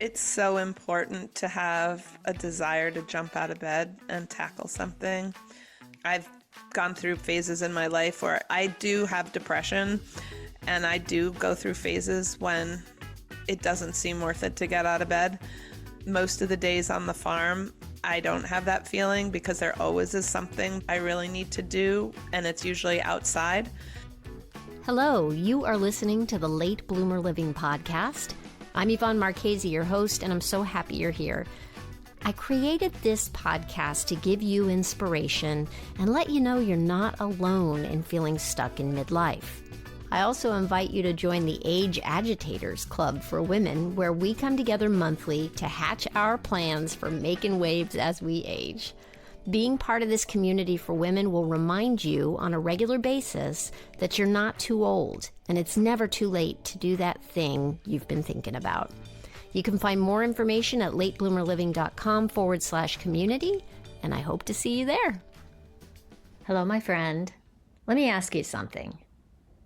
It's so important to have a desire to jump out of bed and tackle something. I've gone through phases in my life where I do have depression, and I do go through phases when it doesn't seem worth it to get out of bed. Most of the days on the farm, I don't have that feeling because there always is something I really need to do, and it's usually outside. Hello, you are listening to the Late Bloomer Living podcast. I'm Yvonne Marchese, your host, and I'm so happy you're here. I created this podcast to give you inspiration and let you know you're not alone in feeling stuck in midlife. I also invite you to join the Age Agitators Club for Women, where we come together monthly to hatch our plans for making waves as we age. Being part of this community for women will remind you on a regular basis that you're not too old, and it's never too late to do that thing you've been thinking about. You can find more information at latebloomerliving.com/community, and I hope to see you there. Hello, my friend. Let me ask you something.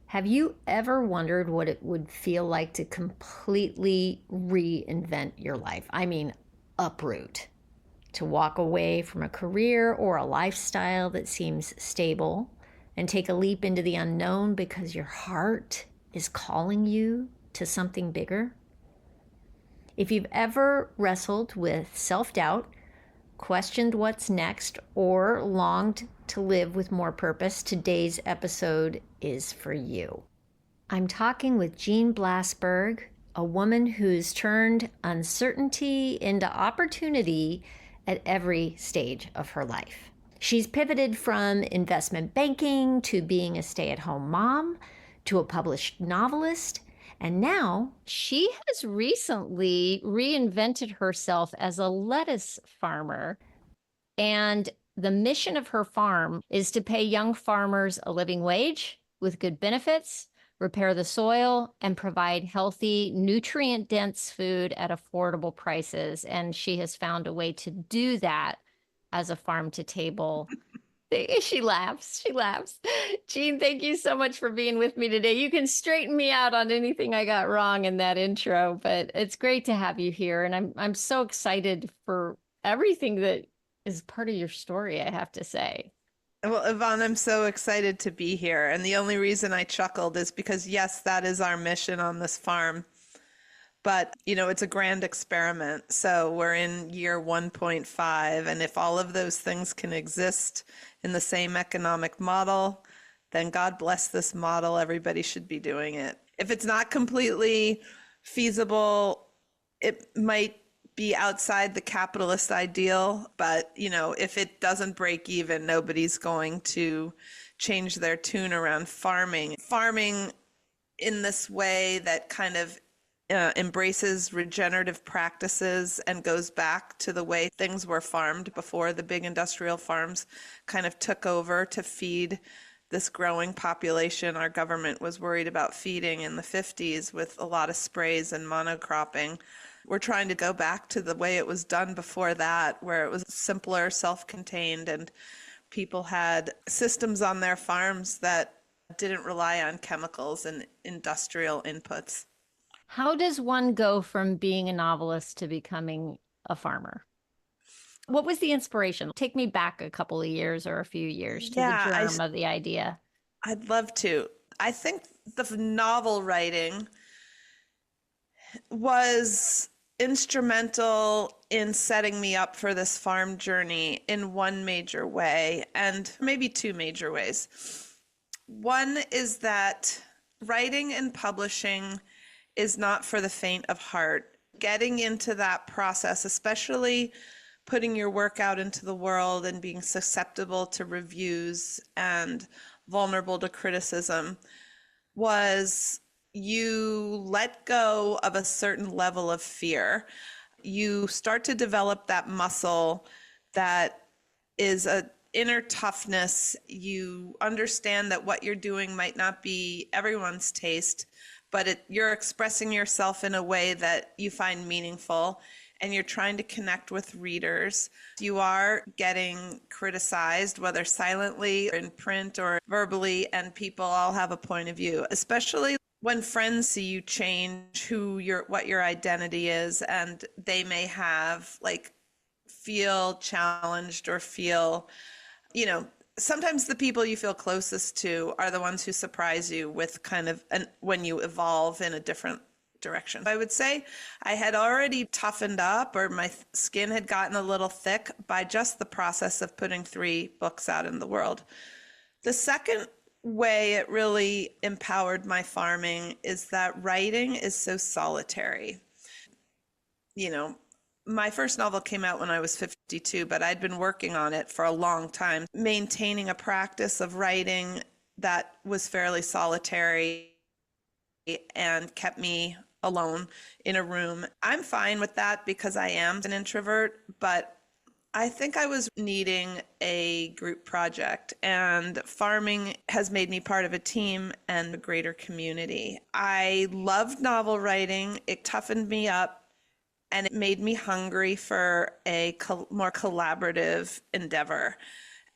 Have you ever wondered what it would feel like to completely reinvent your life? I mean, uproot. To walk away from a career or a lifestyle that seems stable and take a leap into the unknown because your heart is calling you to something bigger? If you've ever wrestled with self-doubt, questioned what's next, or longed to live with more purpose, today's episode is for you. I'm talking with Jeanne Blasberg, a woman who's turned uncertainty into opportunity at every stage of her life. She's pivoted from investment banking to being a stay-at-home mom to a published novelist, and now she has recently reinvented herself as a lettuce farmer. And the mission of her farm is to pay young farmers a living wage with good benefits, repair the soil, and provide healthy, nutrient-dense food at affordable prices. And she has found a way to do that as a farm-to-table. She laughs. Jeanne, thank you so much for being with me today. You can straighten me out on anything I got wrong in that intro, but it's great to have you here. And I'm so excited for everything that is part of your story, I have to say. Well, Yvonne, I'm so excited to be here. And the only reason I chuckled is because, yes, that is our mission on this farm. But, it's a grand experiment. So we're in year 1.5. And if all of those things can exist in the same economic model, then God bless this model. Everybody should be doing it. If it's not completely feasible, it might be outside the capitalist ideal, but if it doesn't break even, nobody's going to change their tune around farming in this way that kind of embraces regenerative practices and goes back to the way things were farmed before the big industrial farms kind of took over to feed this growing population our government was worried about feeding in the 50s with a lot of sprays and monocropping. We're trying to go back to the way it was done before that, where it was simpler, self-contained, and people had systems on their farms that didn't rely on chemicals and industrial inputs. How does one go from being a novelist to becoming a farmer? What was the inspiration? Take me back a couple of years or a few years to the germ of the idea. I'd love to. I think the novel writing was instrumental in setting me up for this farm journey in one major way, and maybe two major ways. One is that writing and publishing is not for the faint of heart. Getting into that process, especially putting your work out into the world and being susceptible to reviews and vulnerable to criticism, was you let go of a certain level of fear. You start to develop that muscle that is an inner toughness. You understand that what you're doing might not be everyone's taste, but you're expressing yourself in a way that you find meaningful, and you're trying to connect with readers. You are getting criticized, whether silently, in print, or verbally, and people all have a point of view, especially when friends see you change what your identity is, and they may have like feel challenged or feel, you know, sometimes the people you feel closest to are the ones who surprise you with kind of when you evolve in a different direction. I would say I had already toughened up, or my skin had gotten a little thick by just the process of putting 3 books out in the world. The second way it really empowered my farming is that writing is so solitary. You know, my first novel came out when I was 52, but I'd been working on it for a long time, maintaining a practice of writing that was fairly solitary and kept me alone in a room. I'm fine with that because I am an introvert, but I think I was needing a group project, and farming has made me part of a team and a greater community. I loved novel writing. It toughened me up and it made me hungry for a more collaborative endeavor.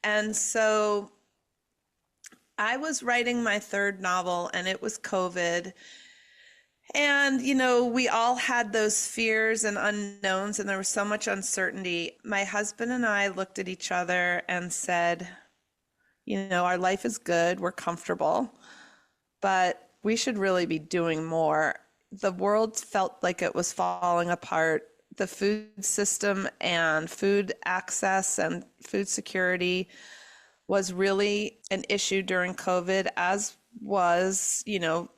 And so I was writing my 3rd novel, and it was COVID. And, you know, we all had those fears and unknowns, and there was so much uncertainty. My husband and I looked at each other and said, you know, our life is good, we're comfortable, but we should really be doing more. The world felt like it was falling apart. The food system and food access and food security was really an issue during COVID, as was, you know,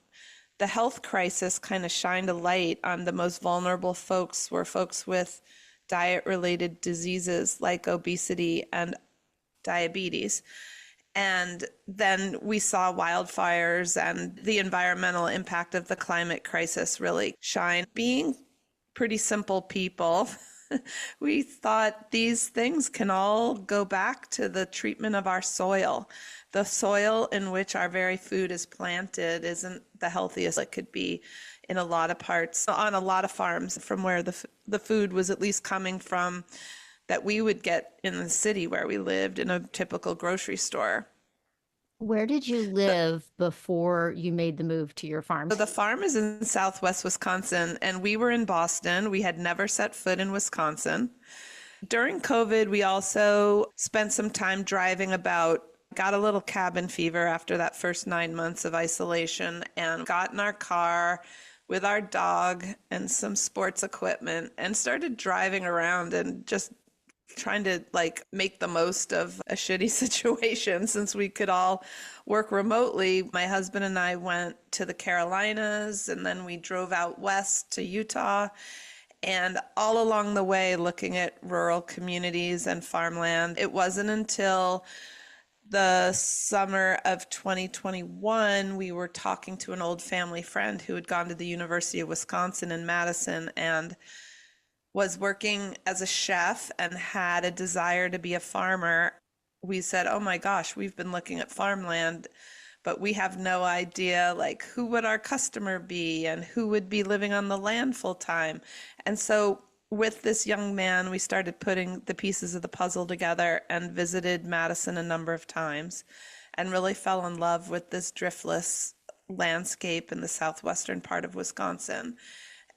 the health crisis kind of shined a light on the most vulnerable folks were folks with diet-related diseases like obesity and diabetes. And then we saw wildfires and the environmental impact of the climate crisis really shine. Being pretty simple people, we thought these things can all go back to the treatment of our soil. The soil in which our very food is planted isn't the healthiest it could be in a lot of parts, on a lot of farms, from where the food was at least coming from that we would get in the city where we lived in a typical grocery store. Where did you live before you made the move to your farm? So the farm is in Southwest Wisconsin, and we were in Boston. We had never set foot in Wisconsin. During COVID, we also spent some time driving about, got a little cabin fever after that first 9 months of isolation, and got in our car with our dog and some sports equipment and started driving around and just trying to like make the most of a shitty situation since we could all work remotely. My husband and I went to the Carolinas, and then we drove out west to Utah, and all along the way looking at rural communities and farmland. It wasn't until the summer of 2021 we were talking to an old family friend who had gone to the University of Wisconsin in Madison and was working as a chef and had a desire to be a farmer. We said, oh my gosh, we've been looking at farmland, but we have no idea like who would our customer be and who would be living on the land full time. And so with this young man, we started putting the pieces of the puzzle together and visited Madison a number of times and really fell in love with this driftless landscape in the southwestern part of Wisconsin.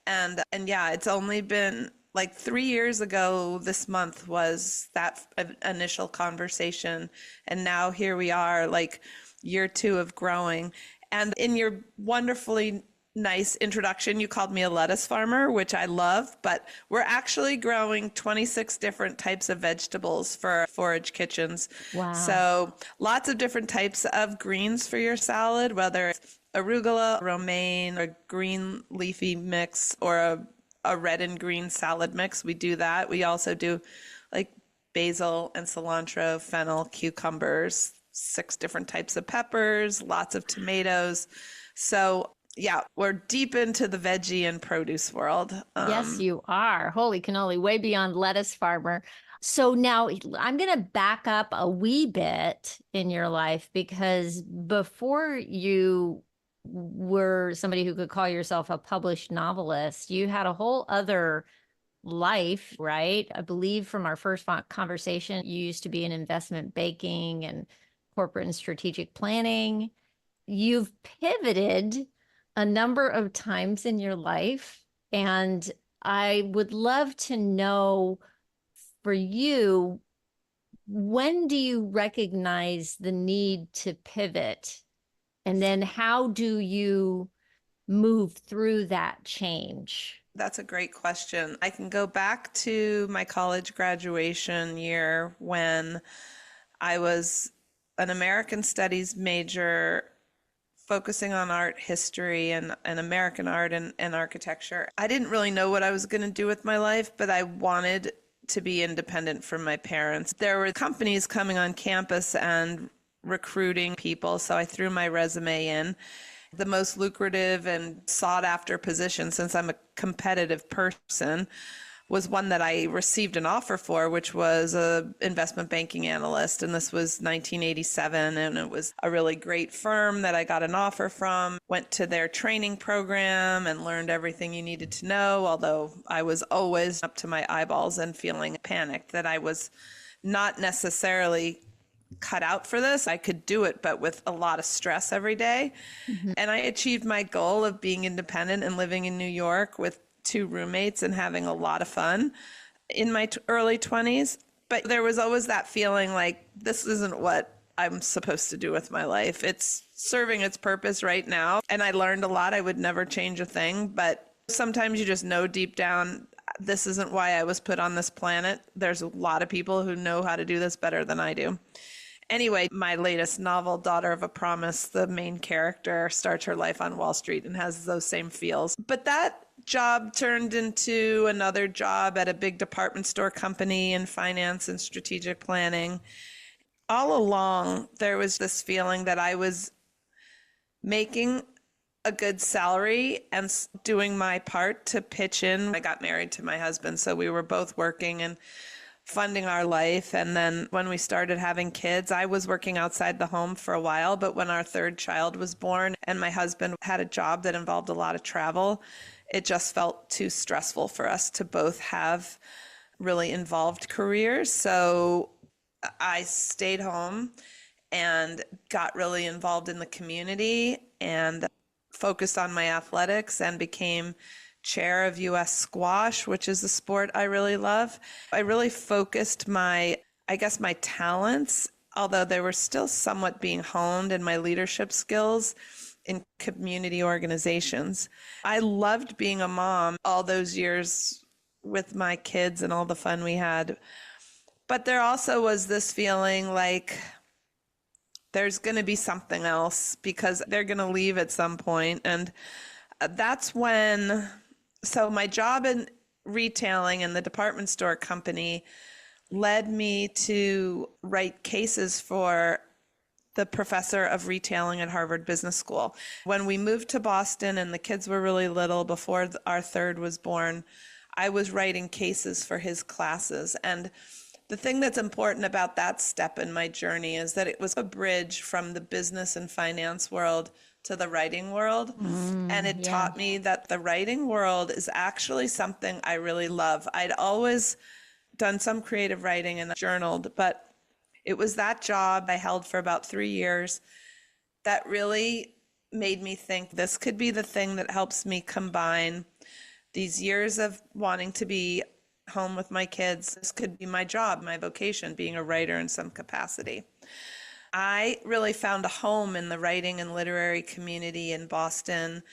And yeah, it's only been like 3 years ago this month was that initial conversation. And now here we are, like year 2 of growing. And in your wonderfully nice introduction, you called me a lettuce farmer, which I love, but we're actually growing 26 different types of vegetables for forage kitchens. Wow. So lots of different types of greens for your salad, whether it's arugula, romaine, or green leafy mix, or a red and green salad mix. We do that. We also do like basil and cilantro, fennel, cucumbers, 6 different types of peppers, lots of tomatoes. So yeah, we're deep into the veggie and produce world. Yes, you are. Holy cannoli, way beyond lettuce farmer. So now I'm going to back up a wee bit in your life, because before you were somebody who could call yourself a published novelist, you had a whole other life, right? I believe from our first conversation, you used to be in investment banking and corporate and strategic planning. You've pivoted a number of times in your life. And I would love to know for you, when do you recognize the need to pivot? And then how do you move through that change? That's a great question. I can go back to my college graduation year when I was an American Studies major focusing on art history and American art and architecture. I didn't really know what I was going to do with my life, but I wanted to be independent from my parents. There were companies coming on campus and recruiting people, so I threw my resume in. The most lucrative and sought after position, since I'm a competitive person, was one that I received an offer for, which was a investment banking analyst. And this was 1987. And it was a really great firm that I got an offer from, went to their training program and learned everything you needed to know. Although I was always up to my eyeballs and feeling panicked that I was not necessarily cut out for this. I could do it, but with a lot of stress every day. Mm-hmm. And I achieved my goal of being independent and living in New York with 2 roommates and having a lot of fun in my early 20s. But there was always that feeling like this isn't what I'm supposed to do with my life. It's serving its purpose right now. And I learned a lot. I would never change a thing. But sometimes you just know deep down, this isn't why I was put on this planet. There's a lot of people who know how to do this better than I do. Anyway, my latest novel, Daughter of a Promise, the main character starts her life on Wall Street and has those same feels. But that job turned into another job at a big department store company in finance and strategic planning. All along, there was this feeling that I was making a good salary and doing my part to pitch in. I got married to my husband, so we were both working and funding our life. And then when we started having kids, I was working outside the home for a while, but when our 3rd child was born and my husband had a job that involved a lot of travel, it just felt too stressful for us to both have really involved careers. So I stayed home and got really involved in the community and focused on my athletics and became chair of U.S. squash, which is a sport I really love. I really focused my talents, although they were still somewhat being honed, in my leadership skills in community organizations. I loved being a mom all those years with my kids and all the fun we had. But there also was this feeling like there's going to be something else because they're going to leave at some point. And that's when, so my job in retailing in the department store company led me to write cases for the professor of retailing at Harvard Business School. When we moved to Boston and the kids were really little, before our 3rd was born, I was writing cases for his classes. And the thing that's important about that step in my journey is that it was a bridge from the business and finance world to the writing world. And it taught me that the writing world is actually something I really love. I'd always done some creative writing and journaled, but it was that job I held for about 3 years that really made me think this could be the thing that helps me combine these years of wanting to be home with my kids. This could be my job, my vocation, being a writer in some capacity. I really found a home in the writing and literary community in Boston,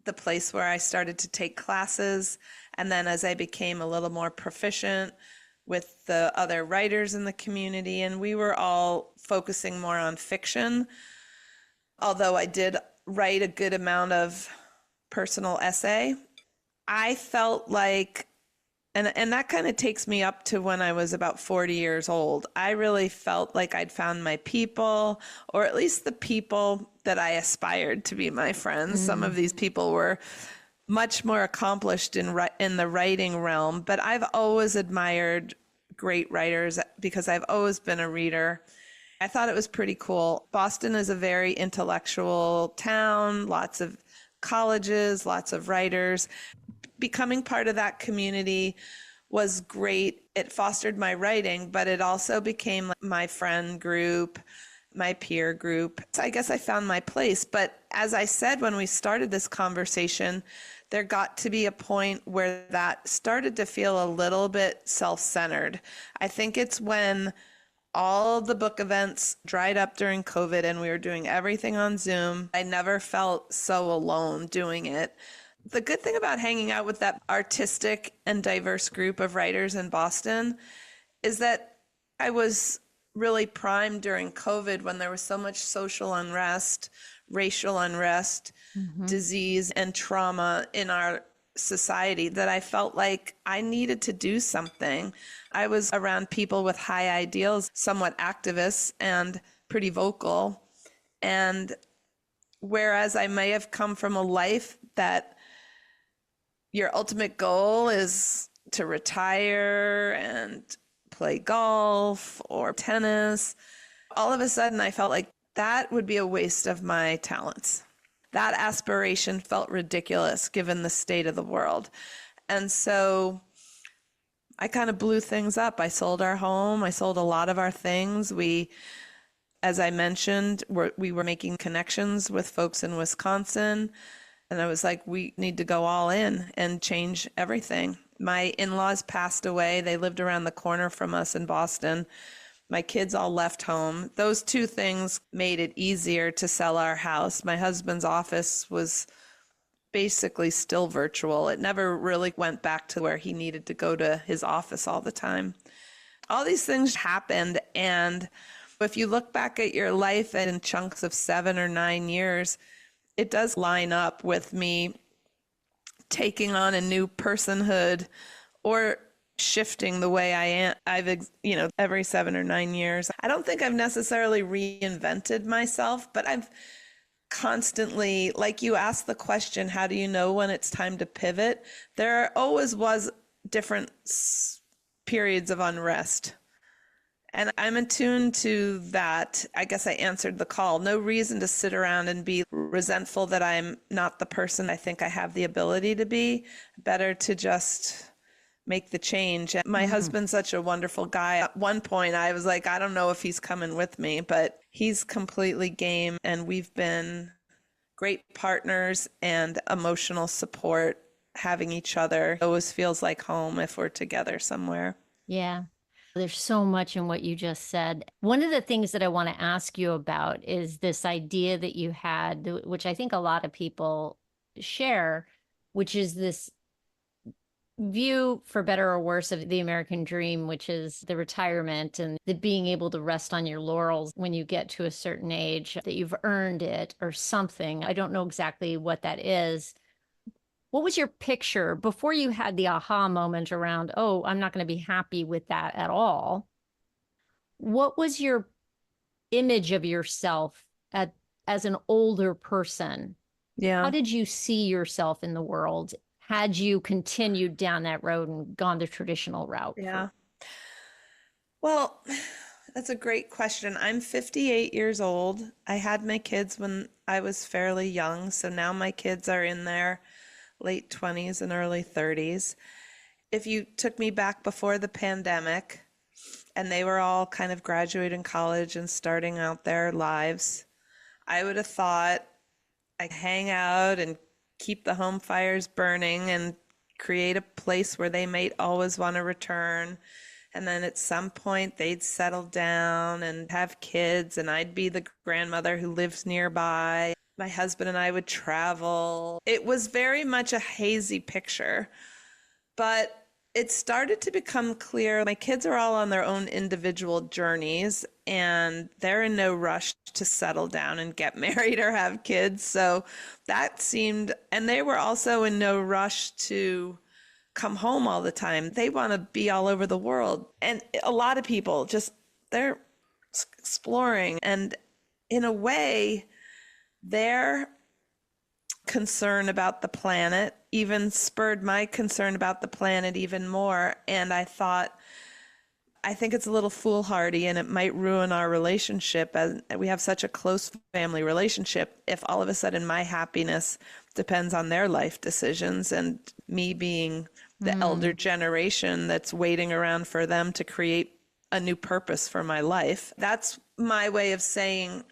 the place where I started to take classes. And then as I became a little more proficient with the other writers in the community, and we were all focusing more on fiction, although I did write a good amount of personal essay, I felt like, and that kind of takes me up to when I was about 40 years old. I really felt like I'd found my people, or at least the people that I aspired to be my friends. Some of these people were much more accomplished in the writing realm, but I've always admired great writers because I've always been a reader. I thought it was pretty cool. Boston is a very intellectual town, lots of colleges, lots of writers. Becoming part of that community was great. It fostered my writing, but it also became my friend group. my peer group. So I guess I found my place. But as I said when we started this conversation, there got to be a point where that started to feel a little bit self-centered. I think it's when all of the book events dried up during COVID and we were doing everything on Zoom. I never felt so alone doing it. The good thing about hanging out with that artistic and diverse group of writers in Boston is that I was really primed during COVID when there was so much social unrest, racial unrest, disease, and trauma in our society that I felt like I needed to do something. I was around people with high ideals, somewhat activists and pretty vocal. And whereas I may have come from a life that your ultimate goal is to retire and play golf or tennis, all of a sudden I felt like that would be a waste of my talents. That aspiration felt ridiculous given the state of the world. And so I kind of blew things up. I sold our home. I sold a lot of our things. We, as I mentioned, we were making connections with folks in Wisconsin. And I was like, we need to go all in and change everything. My in-laws passed away. They lived around the corner from us in Boston. My kids all left home. Those two things made it easier to sell our house. My husband's office was basically still virtual. It never really went back to where he needed to go to his office all the time. All these things happened. And if you look back at your life in chunks of 7 or 9 years, it does line up with me taking on a new personhood or shifting the way I am. Every 7 or 9 years. I don't think I've necessarily reinvented myself, but I've constantly, like you asked the question, how do you know when it's time to pivot? There always was different periods of unrest. And I'm attuned to that. I guess I answered the call. No reason to sit around and be resentful that I'm not the person I think I have the ability to be. Better to just make the change. And my husband's such a wonderful guy. At one point, I was like, I don't know if he's coming with me, but he's completely game. And we've been great partners and emotional support, having each other. It always feels like home if we're together somewhere. Yeah. There's so much in what you just said. One of the things that I want to ask you about is this idea that you had, which I think a lot of people share, which is this view, for better or worse, of the American dream, which is the retirement and the being able to rest on your laurels when you get to a certain age, that you've earned it or something. I don't know exactly what that is. What was your picture before you had the aha moment around, oh, I'm not going to be happy with that at all? What was your image of yourself as an older person? Yeah. How did you see yourself in the world? Had you continued down that road and gone the traditional route? Yeah. Well, that's a great question. I'm 58 years old. I had my kids when I was fairly young. So now my kids are in their late 20s and early 30s. If you took me back before the pandemic and they were all kind of graduating college and starting out their lives, I would have thought I'd hang out and keep the home fires burning and create a place where they might always want to return. And then at some point they'd settle down and have kids, and I'd be the grandmother who lives nearby. My husband and I would travel. It was very much a hazy picture, but it started to become clear. My kids are all on their own individual journeys, and they're in no rush to settle down and get married or have kids. So that seemed, and they were also in no rush to come home all the time. They want to be all over the world. And a lot of people just, they're exploring. And in a way, their concern about the planet even spurred my concern about the planet even more. And I thought, I think it's a little foolhardy and it might ruin our relationship, as we have such a close family relationship, if all of a sudden my happiness depends on their life decisions, and me being the elder generation that's waiting around for them to create a new purpose for my life. That's my way of saying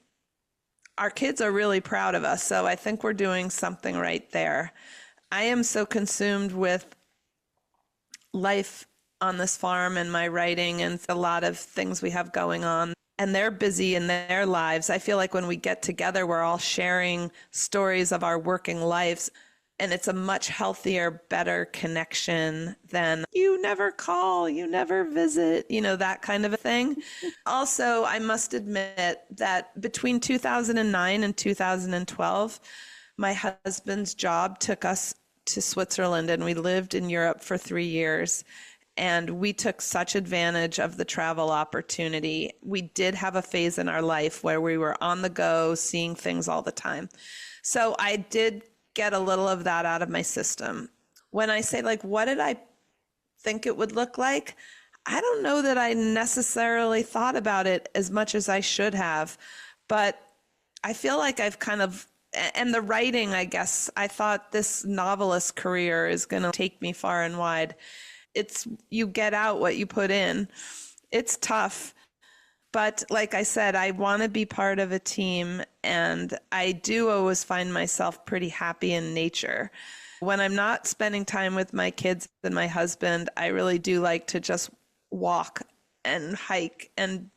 our kids are really proud of us. So I think we're doing something right there. I am so consumed with life on this farm and my writing and a lot of things we have going on. And they're busy in their lives. I feel like when we get together, we're all sharing stories of our working lives. And it's a much healthier, better connection than you never call, you never visit, that kind of a thing. Also, I must admit that between 2009 and 2012, my husband's job took us to Switzerland, and we lived in Europe for 3 years. And we took such advantage of the travel opportunity. We did have a phase in our life where we were on the go, seeing things all the time. So I did get a little of that out of my system. When I say, like, what did I think it would look like? I don't know that I necessarily thought about it as much as I should have, but I feel like I've kind of, and the writing, I guess, I thought this novelist career is going to take me far and wide. It's, you get out what you put in. It's tough. But like I said, I want to be part of a team, and I do always find myself pretty happy in nature. When I'm not spending time with my kids and my husband, I really do like to just walk and hike and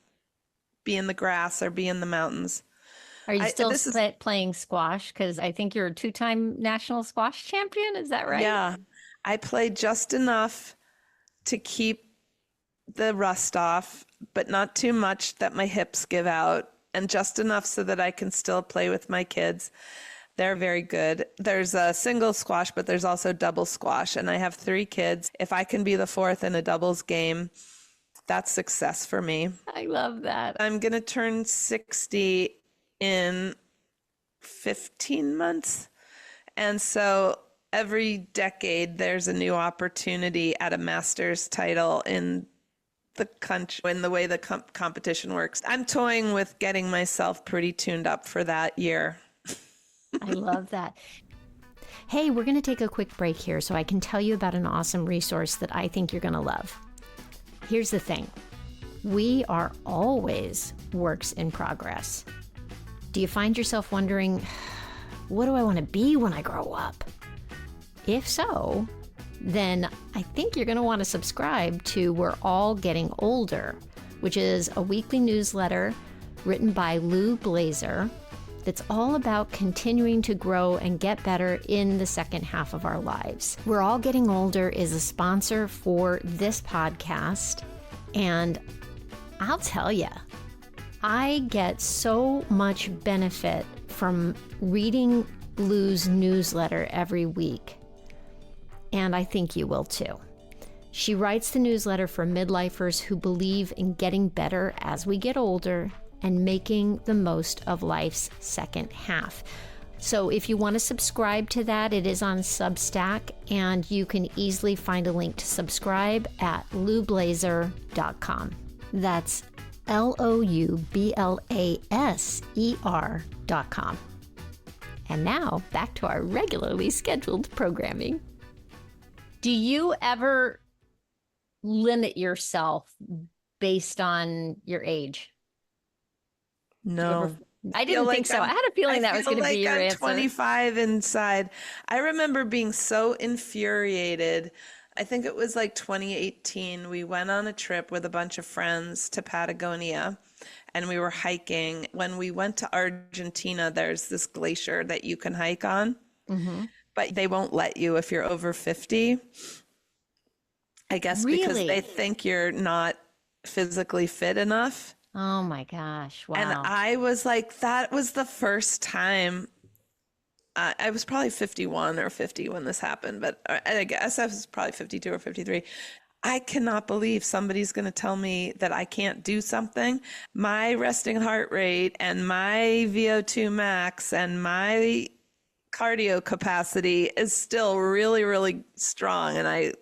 be in the grass or be in the mountains. Are you still playing squash? Because I think you're a two-time national squash champion. Is that right? Yeah, I play just enough to keep the rust off, but not too much that my hips give out, and just enough so that I can still play with my kids. They're very good. There's a single squash, but there's also double squash, and I have 3 kids. If I can be the 4th in a doubles game, that's success for me. I love that. I'm going to turn 60 in 15 months. And so every decade there's a new opportunity at a master's title in the country, in the way the competition works. I'm toying with getting myself pretty tuned up for that year. I love that. Hey, we're going to take a quick break here so I can tell you about an awesome resource that I think you're going to love. Here's the thing. We are always works in progress. Do you find yourself wondering, what do I want to be when I grow up? If so, then I think you're going to want to subscribe to We're All Getting Older, which is a weekly newsletter written by Lou Blazer that's all about continuing to grow and get better in the second half of our lives. We're All Getting Older is a sponsor for this podcast, and I'll tell you, I get so much benefit from reading Lou's newsletter every week, and I think you will too. She writes the newsletter for midlifers who believe in getting better as we get older and making the most of life's second half. So if you want to subscribe to that, it is on Substack, and you can easily find a link to subscribe at loublazer.com. That's loublaser.com. And now back to our regularly scheduled programming. Do you ever limit yourself based on your age? No. I didn't think so. I had a feeling that was going to be your answer. 25 inside. I remember being so infuriated. I think it was like 2018. We went on a trip with a bunch of friends to Patagonia, and we were hiking. When we went to Argentina, there's this glacier that you can hike on, but they won't let you if you're over 50. I guess because they think you're not physically fit enough. Oh my gosh. Wow. And I was like, that was the first time. I was probably 51 or 50 when this happened, but I guess I was probably 52 or 53. I cannot believe somebody's going to tell me that I can't do something. My resting heart rate and my VO2 max and my cardio capacity is still really, really strong. And I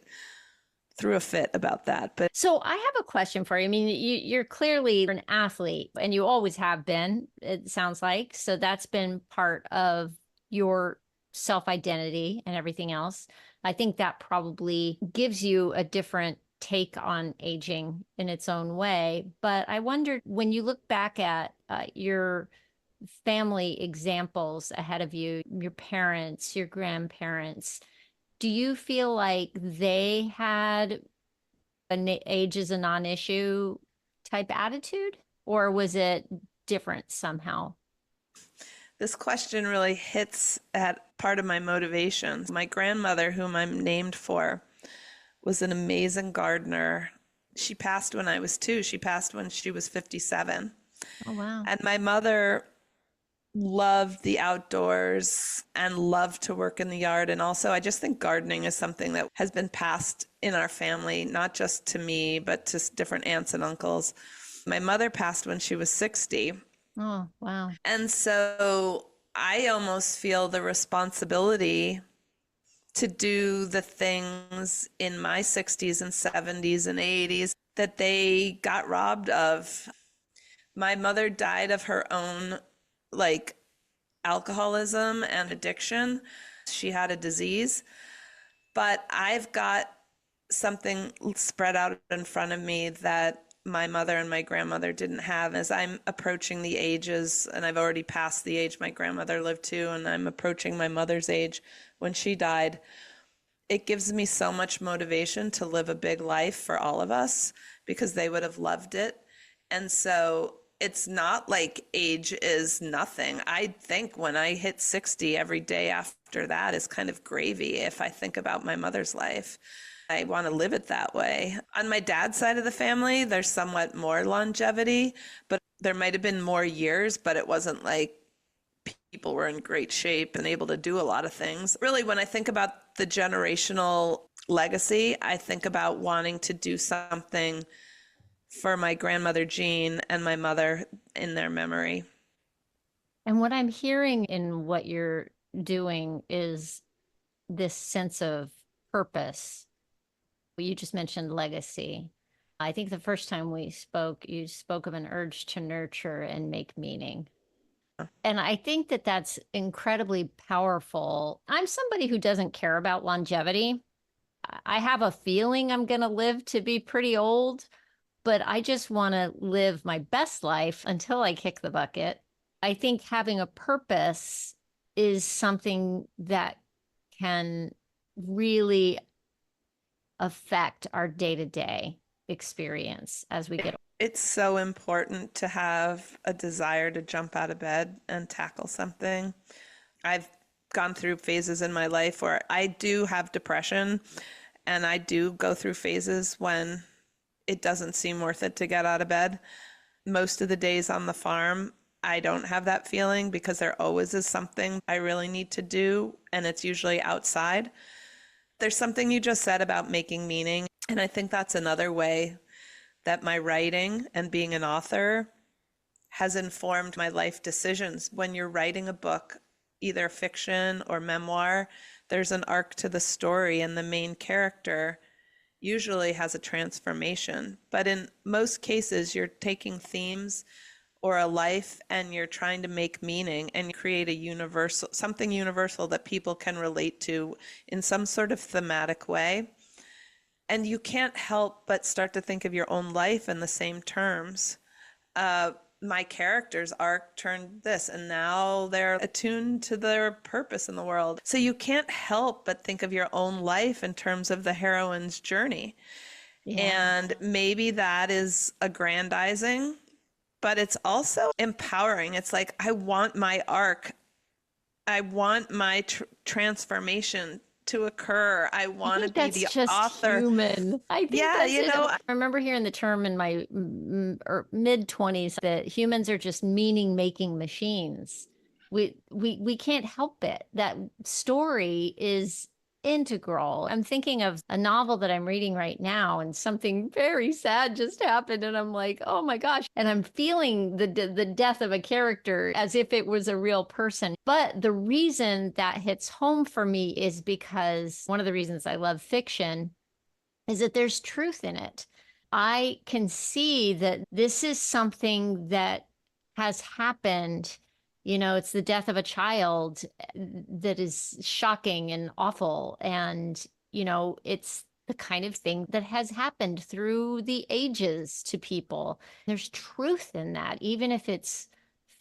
threw a fit about that. But so I have a question for you. I mean, you're clearly an athlete, and you always have been, it sounds like. So that's been part of your self-identity and everything else. I think that probably gives you a different take on aging in its own way. But I wondered, when you look back at your family examples ahead of you, your parents, your grandparents, do you feel like they had age is a non-issue type attitude, or was it different somehow? This question really hits at part of my motivation. My grandmother, whom I'm named for, was an amazing gardener. She passed when I was 2. She passed when she was 57. Oh, wow. And my mother loved the outdoors and loved to work in the yard. And also, I just think gardening is something that has been passed in our family, not just to me, but to different aunts and uncles. My mother passed when she was 60. Oh, wow. And so I almost feel the responsibility to do the things in my 60s and 70s and 80s that they got robbed of. My mother died of her own, like, alcoholism and addiction. She had a disease, but I've got something spread out in front of me that my mother and my grandmother didn't have. As I'm approaching the ages, and I've already passed the age my grandmother lived to, and I'm approaching my mother's age when she died, it gives me so much motivation to live a big life for all of us because they would have loved it. And so it's not like age is nothing. I think when I hit 60, every day after that is kind of gravy if I think about my mother's life. I want to live it that way. On my dad's side of the family, there's somewhat more longevity, but there might have been more years, but it wasn't like people were in great shape and able to do a lot of things. Really, when I think about the generational legacy, I think about wanting to do something for my grandmother Jeanne and my mother in their memory. And what I'm hearing in what you're doing is this sense of purpose. You just mentioned legacy. I think the first time we spoke, you spoke of an urge to nurture and make meaning. And I think that that's incredibly powerful. I'm somebody who doesn't care about longevity. I have a feeling I'm going to live to be pretty old, but I just want to live my best life until I kick the bucket. I think having a purpose is something that can really affect our day-to-day experience as we get. It's so important to have a desire to jump out of bed and tackle something. I've gone through phases in my life where I do have depression, and I do go through phases when it doesn't seem worth it to get out of bed. Most of the days on the farm, I don't have that feeling because there always is something I really need to do, and it's usually outside. There's something you just said about making meaning, and I think that's another way that my writing and being an author has informed my life decisions. When you're writing a book, either fiction or memoir, there's an arc to the story, and the main character usually has a transformation. But in most cases, you're taking themes or a life and you're trying to make meaning and create a universal, something universal that people can relate to in some sort of thematic way. And you can't help but start to think of your own life in the same terms. My character's arc turned this, and now they're attuned to their purpose in the world. So you can't help but think of your own life in terms of the heroine's journey. Yeah. And maybe that is aggrandizing, but it's also empowering. It's like, I want my arc. I want my transformation to occur. I want to be the just author. Human. I think Yeah, that's you know, I remember hearing the term in my mid 20s that humans are just meaning making machines. We can't help it. That story is integral. I'm thinking of a novel that I'm reading right now, and something very sad just happened, and I'm like, oh my gosh. And I'm feeling the death of a character as if it was a real person. But the reason that hits home for me is because one of the reasons I love fiction is that there's truth in it. I can see that this is something that has happened. You know, it's the death of a child that is shocking and awful. And, you know, it's the kind of thing that has happened through the ages to people. There's truth in that, even if it's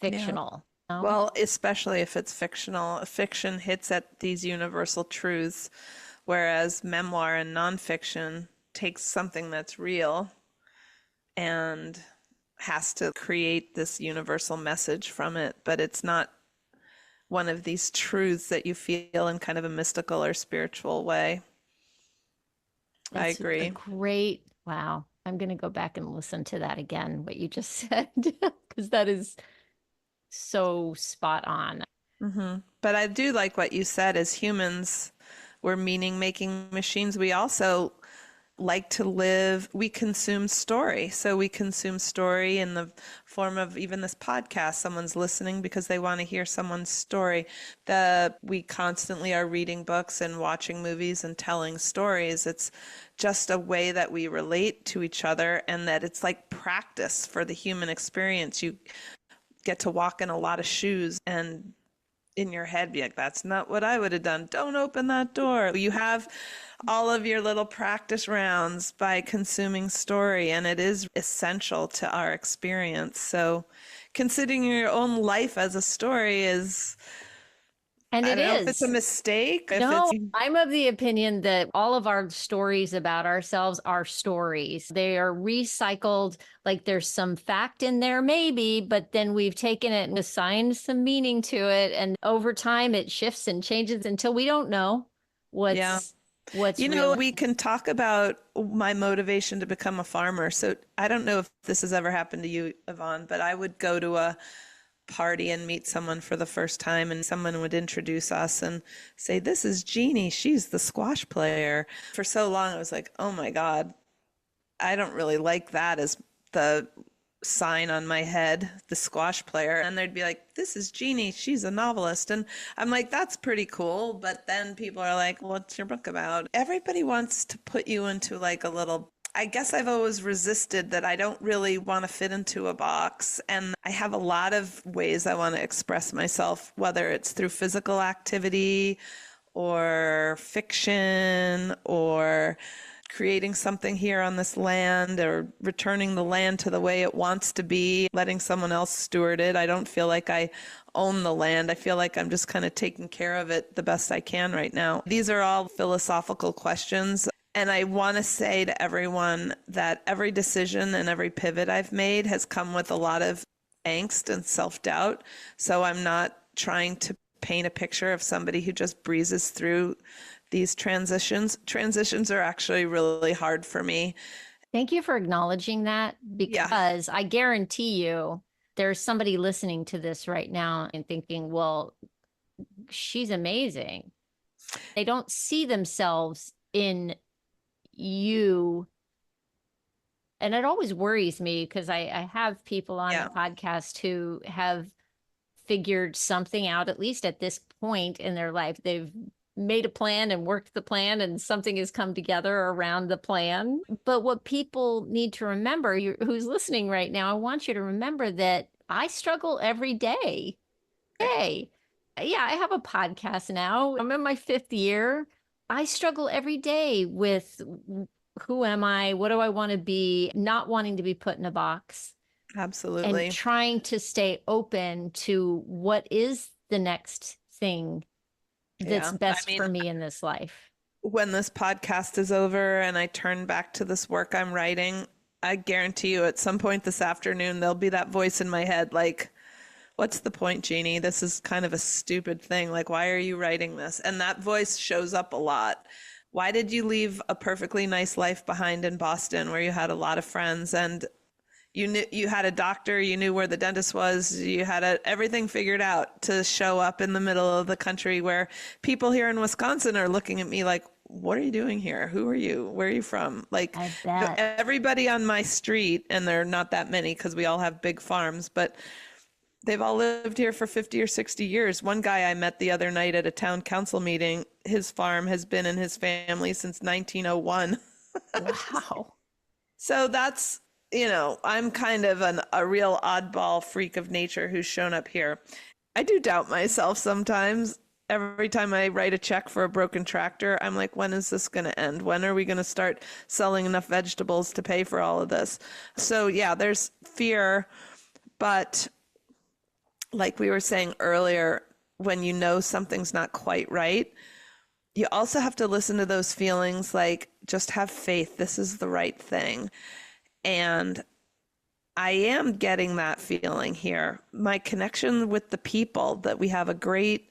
Yeah. fictional. No? Well, especially if it's fictional. Fiction hits at these universal truths, whereas memoir and nonfiction takes something that's real and has to create this universal message from it. But it's not one of these truths that you feel in kind of a mystical or spiritual way. I That's a agree. great, wow. I'm going to go back and listen to that again, what you just said, because that is so spot on. But I do like what you said. As humans, we're meaning making machines. We also like to live, we consume story. So we consume story in the form of even this podcast. Someone's listening because they want to hear someone's story. We constantly are reading books and watching movies and telling stories. It's just a way that we relate to each other, and that it's like practice for the human experience. You get to walk in a lot of shoes and in your head be like, that's not what I would have done. Don't open that door. You have all of your little practice rounds by consuming story, and it is essential to our experience. So considering your own life as a story is, And I it don't know if it's a is. mistake, if No, it's, I'm of the opinion that all of our stories about ourselves are stories. They are recycled, like there's some fact in there, maybe, but then we've taken it and assigned some meaning to it. And over time, it shifts and changes until we don't know yeah. what's real. We can talk about my motivation to become a farmer. So I don't know if this has ever happened to you, Yvonne, but I would go to a party and meet someone for the first time, and someone would introduce us and say, this is Jeannie, she's the squash player. For so long I was like, oh my God, I don't really like that as the sign on my head, the squash player. And they'd be like, this is Jeannie, she's a novelist. And I'm like, that's pretty cool. But then people are like, what's your book about? Everybody wants to put you into like a little, I guess I've always resisted that. I don't really want to fit into a box. And I have a lot of ways I want to express myself, whether it's through physical activity or fiction or creating something here on this land, or returning the land to the way it wants to be, letting someone else steward it. I don't feel like I own the land. I feel like I'm just kind of taking care of it the best I can right now. These are all philosophical questions. And I want to say to everyone that every decision and every pivot I've made has come with a lot of angst and self-doubt. So I'm not trying to paint a picture of somebody who just breezes through these transitions. Transitions are actually really hard for me. Thank you for acknowledging that, Yeah. because I guarantee you there's somebody listening to this right now and thinking, well, she's amazing. They don't see themselves in you. And it always worries me because I have people on Yeah. the podcast who have figured something out, at least at this point in their life. They've made a plan and worked the plan, and something has come together around the plan. But what people need to remember, who's listening right now, I want you to remember that I struggle every day. Hey, yeah, I have a podcast now. I'm in my fifth year. I struggle every day with who am I? What do I want to be? Not wanting to be put in a box and Absolutely. trying to stay open to what is the next thing that's Yeah. I best mean, for me in this life. when this podcast is over and I turn back to this work I'm writing, I guarantee you at some point this afternoon, there'll be that voice in my head like, what's the point, Jeannie? This is kind of a stupid thing. Like, why are you writing this? And that voice shows up a lot. Why did you leave a perfectly nice life behind in Boston where you had a lot of friends and you knew you had a doctor, you knew where the dentist was, you had everything figured out to show up in the middle of the country where people here in Wisconsin are looking at me like, what are you doing here? Who are you? Where are you from? Like, I bet. everybody on my street, and there are not that many because we all have big farms, but they've all lived here for 50 or 60 years. One guy I met the other night at a town council meeting, his farm has been in his family since 1901. Wow. So that's, I'm kind of a real oddball freak of nature who's shown up here. I do doubt myself sometimes. Every time I write a check for a broken tractor, I'm like, when is this going to end? When are we going to start selling enough vegetables to pay for all of this? So, yeah, there's fear, but like we were saying earlier, when you know something's not quite right, you also have to listen to those feelings like just have faith, this is the right thing. And I am getting that feeling here. My connection with the people, that we have a great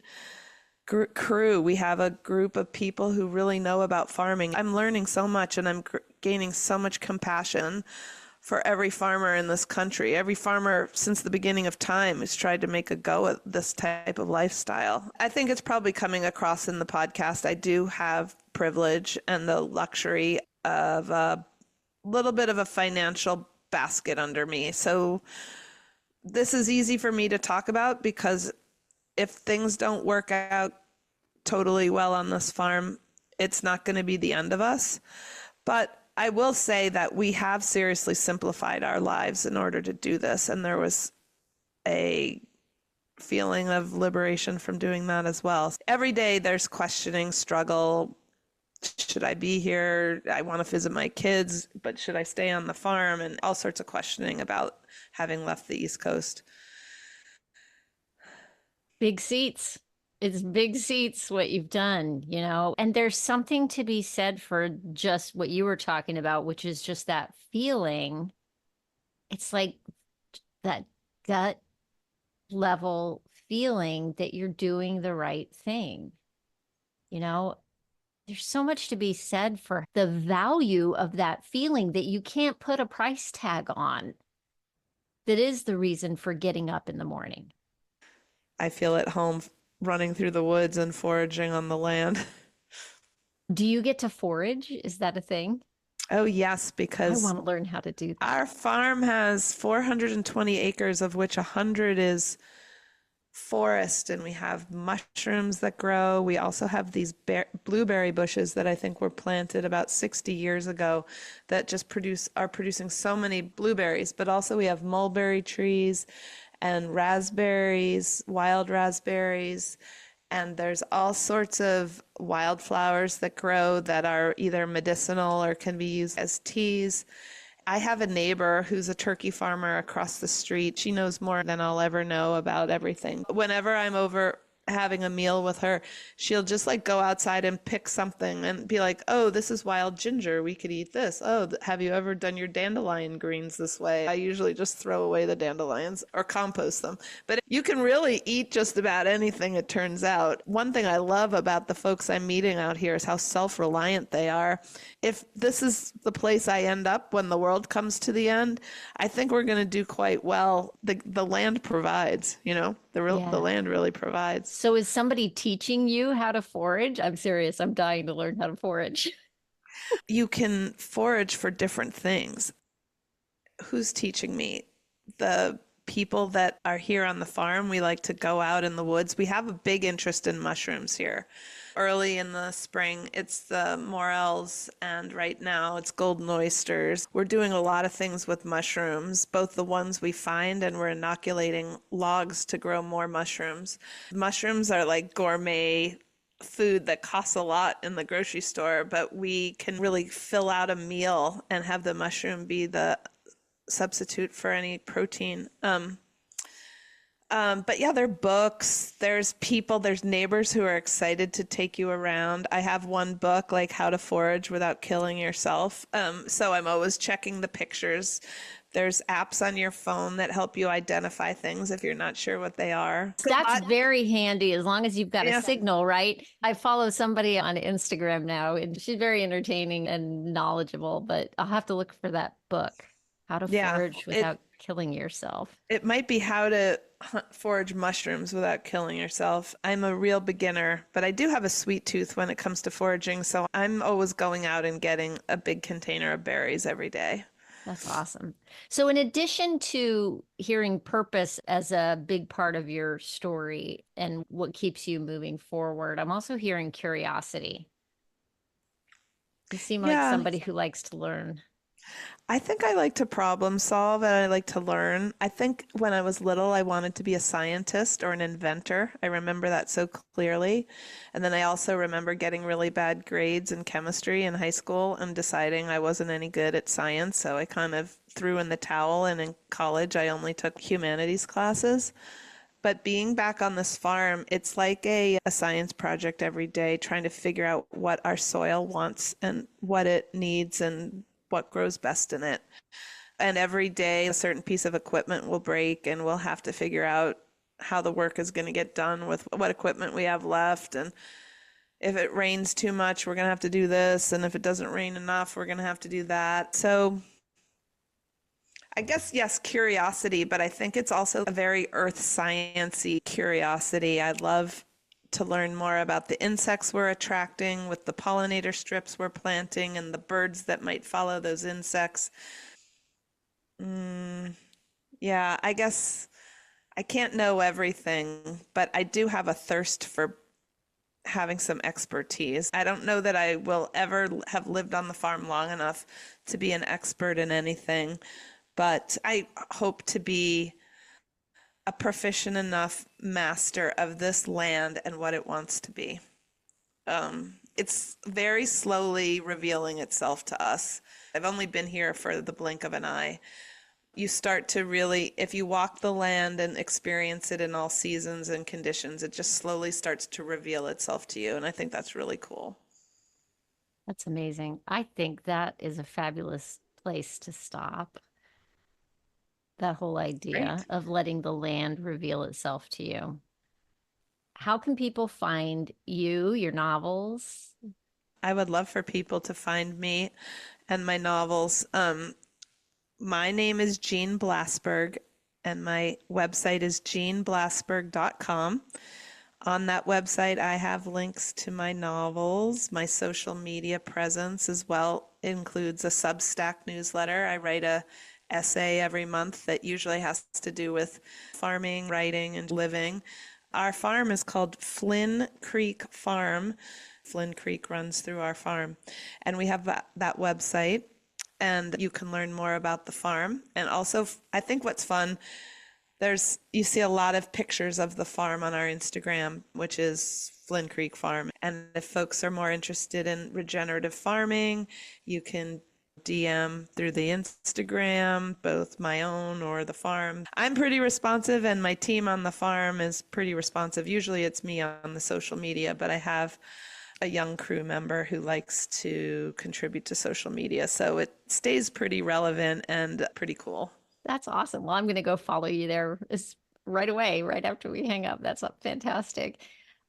crew, we have a group of people who really know about farming. I'm learning so much and I'm gaining so much compassion for every farmer in this country. Every farmer since the beginning of time has tried to make a go at this type of lifestyle. I think it's probably coming across in the podcast. I do have privilege and the luxury of a little bit of a financial basket under me. So this is easy for me to talk about because if things don't work out totally well on this farm, it's not going to be the end of us. But I will say that we have seriously simplified our lives in order to do this. And there was a feeling of liberation from doing that as well. Every day there's questioning, struggle. Should I be here? I want to visit my kids, but should I stay on the farm? And all sorts of questioning about having left the East Coast. Big seats. It's big seats what you've done, you know, and there's something to be said for just what you were talking about, which is just that feeling. It's like that gut level feeling that you're doing the right thing. You know, there's so much to be said for the value of that feeling that you can't put a price tag on. That is the reason for getting up in the morning. I feel at home running through the woods and foraging on the land. Do you get to forage? Is that a thing? Oh, yes, I because want to learn how to do that. our farm has 420 acres, of which 100 is forest, and we have mushrooms that grow. We also have these blueberry bushes that I think were planted about 60 years ago that just are producing so many blueberries, but also we have mulberry trees and raspberries, wild raspberries, and there's all sorts of wildflowers that grow that are either medicinal or can be used as teas. I have a neighbor who's a turkey farmer across the street. She knows more than I'll ever know about everything. Whenever I'm over having a meal with her, she'll just like go outside and pick something and be like, oh, this is wild ginger. We could eat this. Oh, have you ever done your dandelion greens this way? I usually just throw away the dandelions or compost them. But you can really eat just about anything, it turns out. One thing I love about the folks I'm meeting out here is how self-reliant they are. If this is the place I end up when the world comes to the end, I think we're going to do quite well. The land provides, you know, the land really provides. So is somebody teaching you how to forage? I'm serious. I'm dying to learn how to forage. You can forage for different things. Who's teaching me? The people that are here on the farm. We like to go out in the woods. We have a big interest in mushrooms here. Early in the spring, it's the morels, and right now it's golden oysters. We're doing a lot of things with mushrooms, both the ones we find, and we're inoculating logs to grow more mushrooms. Mushrooms are like gourmet food that costs a lot in the grocery store, but we can really fill out a meal and have the mushroom be the substitute for any protein. But yeah, there are books, there's people, there's neighbors who are excited to take you around. I have one book, like How to Forage Without Killing Yourself. So I'm always checking the pictures. There's apps on your phone that help you identify things if you're not sure what they are. That's very handy as long as you've got Yeah. a signal, right? I follow somebody on Instagram now, and she's very entertaining and knowledgeable, but I'll have to look for that book, How to Forage Without Killing Yourself. It might be How to Forage Mushrooms Without Killing Yourself. I'm a real beginner, but I do have a sweet tooth when it comes to foraging, so I'm always going out and getting a big container of berries every day. That's awesome. So in addition to hearing purpose as a big part of your story and what keeps you moving forward, I'm also hearing curiosity. You seem like somebody who likes to learn. I think I like to problem solve and I like to learn. I think when I was little, I wanted to be a scientist or an inventor. I remember that so clearly. And then I also remember getting really bad grades in chemistry in high school and deciding I wasn't any good at science. So I kind of threw in the towel. And in college, I only took humanities classes. But being back on this farm, it's like a science project every day, trying to figure out what our soil wants and what it needs and what grows best in it. And every day, a certain piece of equipment will break, and we'll have to figure out how the work is going to get done with what equipment we have left. And if it rains too much, we're going to have to do this. And if it doesn't rain enough, we're going to have to do that. So I guess, yes, curiosity, but I think it's also a very earth sciencey curiosity. I'd love to learn more about the insects we're attracting with the pollinator strips we're planting and the birds that might follow those insects. Yeah, I guess I can't know everything, but I do have a thirst for having some expertise. I don't know that I will ever have lived on the farm long enough to be an expert in anything, but I hope to be a proficient enough master of this land and what it wants to be. It's very slowly revealing itself to us. I've only been here for the blink of an eye. You start to really, if you walk the land and experience it in all seasons and conditions, it just slowly starts to reveal itself to you. And I think that's really cool. That's amazing. I think that is a fabulous place to stop. That whole idea Great. of letting the land reveal itself to you. How can people find you, your novels? I would love for people to find me and my novels. My name is Jeanne Blasberg, and my website is jeanneblasberg.com. On that website, I have links to my novels. My social media presence as well includes a Substack newsletter. I write a essay every month that usually has to do with farming, writing, and living. Our farm is called Flynn Creek Farm. Flynn Creek runs through our farm. And we have that website, and you can learn more about the farm. And also, I think what's fun, you see a lot of pictures of the farm on our Instagram, which is Flynn Creek Farm. And if folks are more interested in regenerative farming, you can DM through the Instagram, both my own or the farm. I'm pretty responsive, and my team on the farm is pretty responsive. Usually it's me on the social media, but I have a young crew member who likes to contribute to social media. So it stays pretty relevant and pretty cool. That's awesome. Well, I'm going to go follow you there right away, right after we hang up. That's fantastic.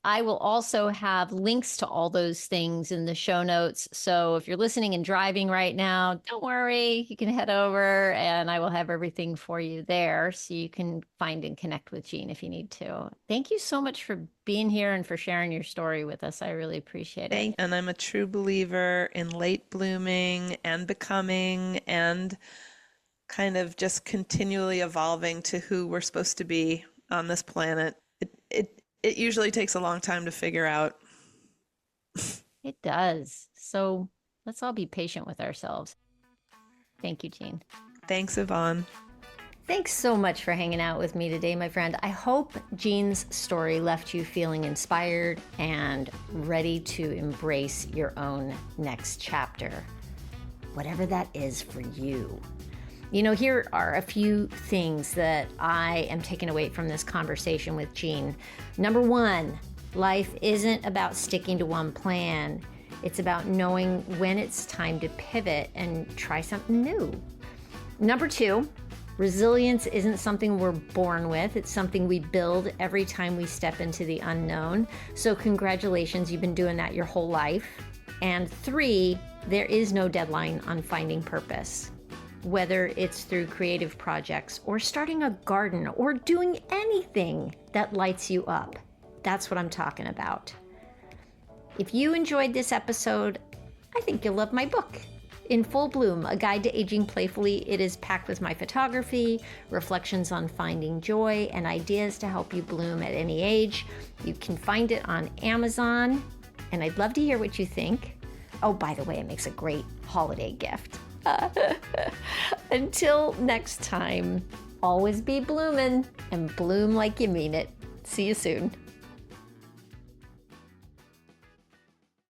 I will also have links to all those things in the show notes. So if you're listening and driving right now, don't worry, you can head over and I will have everything for you there so you can find and connect with Jeanne if you need to. Thank you so much for being here and for sharing your story with us. I really appreciate it. And I'm a true believer in late blooming and becoming and kind of just continually evolving to who we're supposed to be on this planet. It usually takes a long time to figure out. It does. So let's all be patient with ourselves. Thank you, Jeanne. Thanks, Yvonne. Thanks so much for hanging out with me today, my friend. I hope Jeanne's story left you feeling inspired and ready to embrace your own next chapter, whatever that is for you. You know, here are a few things that I am taking away from this conversation with Jeanne. Number one, life isn't about sticking to one plan. It's about knowing when it's time to pivot and try something new. Number two, resilience isn't something we're born with. It's something we build every time we step into the unknown. So congratulations, you've been doing that your whole life. And three, there is no deadline on finding purpose. Whether it's through creative projects or starting a garden or doing anything that lights you up. That's what I'm talking about. If you enjoyed this episode, I think you'll love my book, In Full Bloom, A Guide to Aging Playfully. It is packed with my photography, reflections on finding joy, and ideas to help you bloom at any age. You can find it on Amazon, and I'd love to hear what you think. Oh, by the way, it makes a great holiday gift. Until next time, always be bloomin' and bloom like you mean it. See you soon.